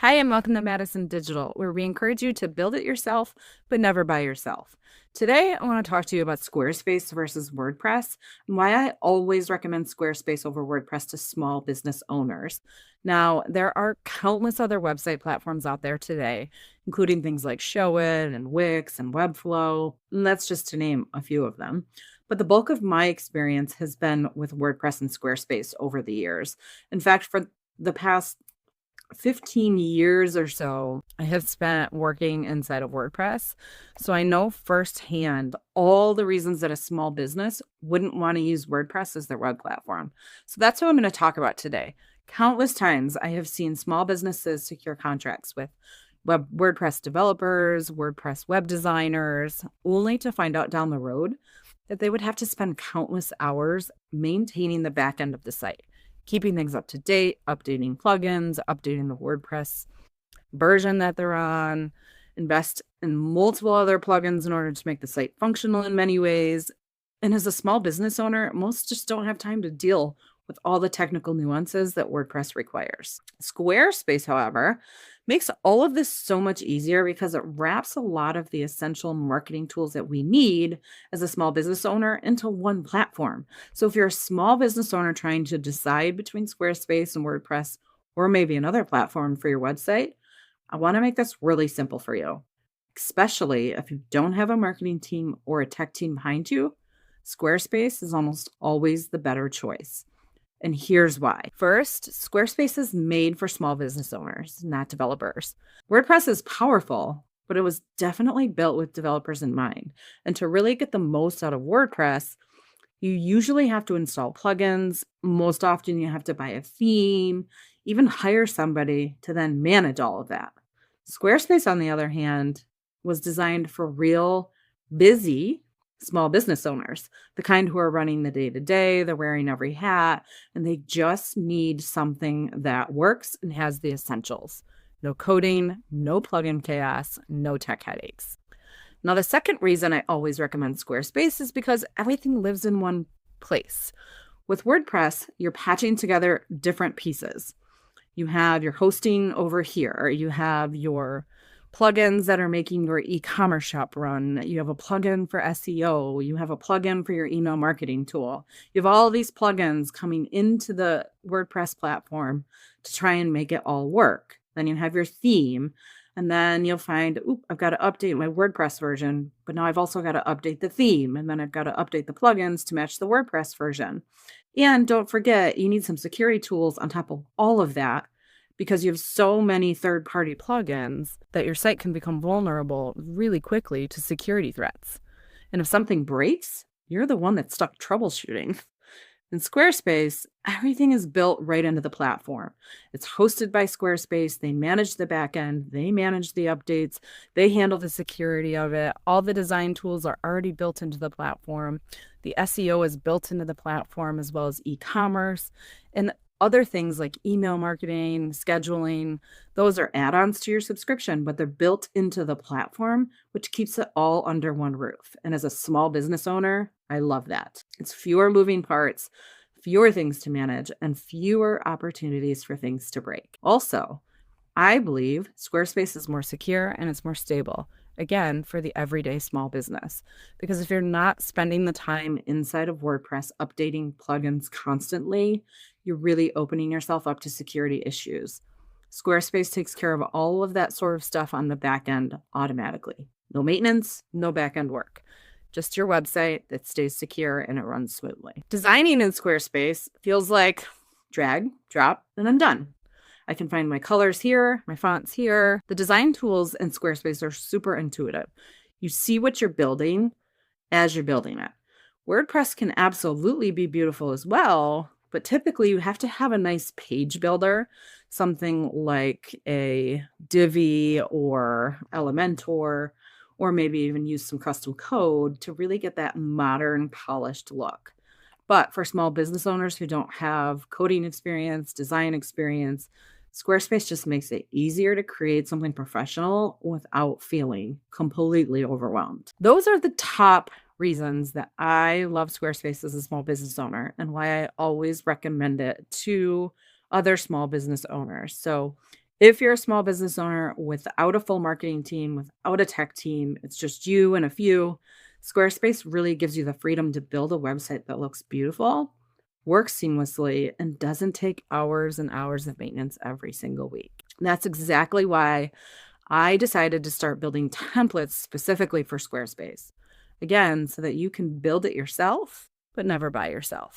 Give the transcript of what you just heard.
Hi, and welcome to Madison Digital, where we encourage you to build it yourself, but never by yourself. Today, I want to talk to you about Squarespace versus WordPress and why I always recommend Squarespace over WordPress to small business owners. Now, there are countless other website platforms out there today, including things like Showit and Wix and Webflow, and that's just to name a few of them. But the bulk of my experience has been with WordPress and Squarespace over the years. In fact, for the past 15 years or so, I have spent working inside of WordPress. So I know firsthand all the reasons that a small business wouldn't want to use WordPress as their web platform. So that's what I'm going to talk about today. Countless times I have seen small businesses secure contracts with WordPress developers, WordPress web designers, only to find out down the road that they would have to spend countless hours maintaining the back end of the site, keeping things up to date, updating plugins, updating the WordPress version that they're on, invest in multiple other plugins in order to make the site functional in many ways. And as a small business owner, most just don't have time to deal with all the technical nuances that WordPress requires. Squarespace, however, makes all of this so much easier because it wraps a lot of the essential marketing tools that we need as a small business owner into one platform. So if you're a small business owner trying to decide between Squarespace and WordPress, or maybe another platform for your website, I want to make this really simple for you, especially if you don't have a marketing team or a tech team behind you. Squarespace is almost always the better choice. And here's why. First, Squarespace is made for small business owners, not developers. WordPress is powerful, but it was definitely built with developers in mind. And to really get the most out of WordPress, you usually have to install plugins. Most often you have to buy a theme, even hire somebody to then manage all of that. Squarespace, on the other hand, was designed for real, busy small business owners, the kind who are running the day-to-day, they're wearing every hat, and they just need something that works and has the essentials. No coding, no plugin chaos, no tech headaches. Now, the second reason I always recommend Squarespace is because everything lives in one place. With WordPress, you're patching together different pieces. You have your hosting over here. You have your plugins that are making your e-commerce shop run. You have a plugin for SEO. You have a plugin for your email marketing tool. You have all these plugins coming into the WordPress platform to try and make it all work. Then you have your theme, and then you'll find, I've got to update my WordPress version, but now I've also got to update the theme, and then I've got to update the plugins to match the WordPress version. And don't forget, you need some security tools on top of all of that, because you have so many third-party plugins that your site can become vulnerable really quickly to security threats. And if something breaks, you're the one that's stuck troubleshooting. In Squarespace, everything is built right into the platform. It's hosted by Squarespace. They manage the backend. They manage the updates. They handle the security of it. All the design tools are already built into the platform. The SEO is built into the platform, as well as e-commerce. And other things like email marketing, scheduling, those are add-ons to your subscription, but they're built into the platform, which keeps it all under one roof. And as a small business owner, I love that. It's fewer moving parts, fewer things to manage, and fewer opportunities for things to break. Also, I believe Squarespace is more secure and it's more stable. Again, for the everyday small business. Because if you're not spending the time inside of WordPress updating plugins constantly, you're really opening yourself up to security issues. Squarespace takes care of all of that sort of stuff on the back end automatically. No maintenance, no back end work. Just your website that stays secure and it runs smoothly. Designing in Squarespace feels like drag, drop, and I'm done. I can find my colors here, my fonts here. The design tools in Squarespace are super intuitive. You see what you're building as you're building it. WordPress can absolutely be beautiful as well, but typically you have to have a nice page builder, something like a Divi or Elementor, or maybe even use some custom code to really get that modern, polished look. But for small business owners who don't have coding experience, design experience, Squarespace just makes it easier to create something professional without feeling completely overwhelmed. Those are the top reasons that I love Squarespace as a small business owner and why I always recommend it to other small business owners. So If you're a small business owner without a full marketing team, without a tech team, it's just you and a few, Squarespace really gives you the freedom to build a website that looks beautiful, works seamlessly, and doesn't take hours and hours of maintenance every single week. And that's exactly why I decided to start building templates specifically for Squarespace. Again, so that you can build it yourself, but never by yourself.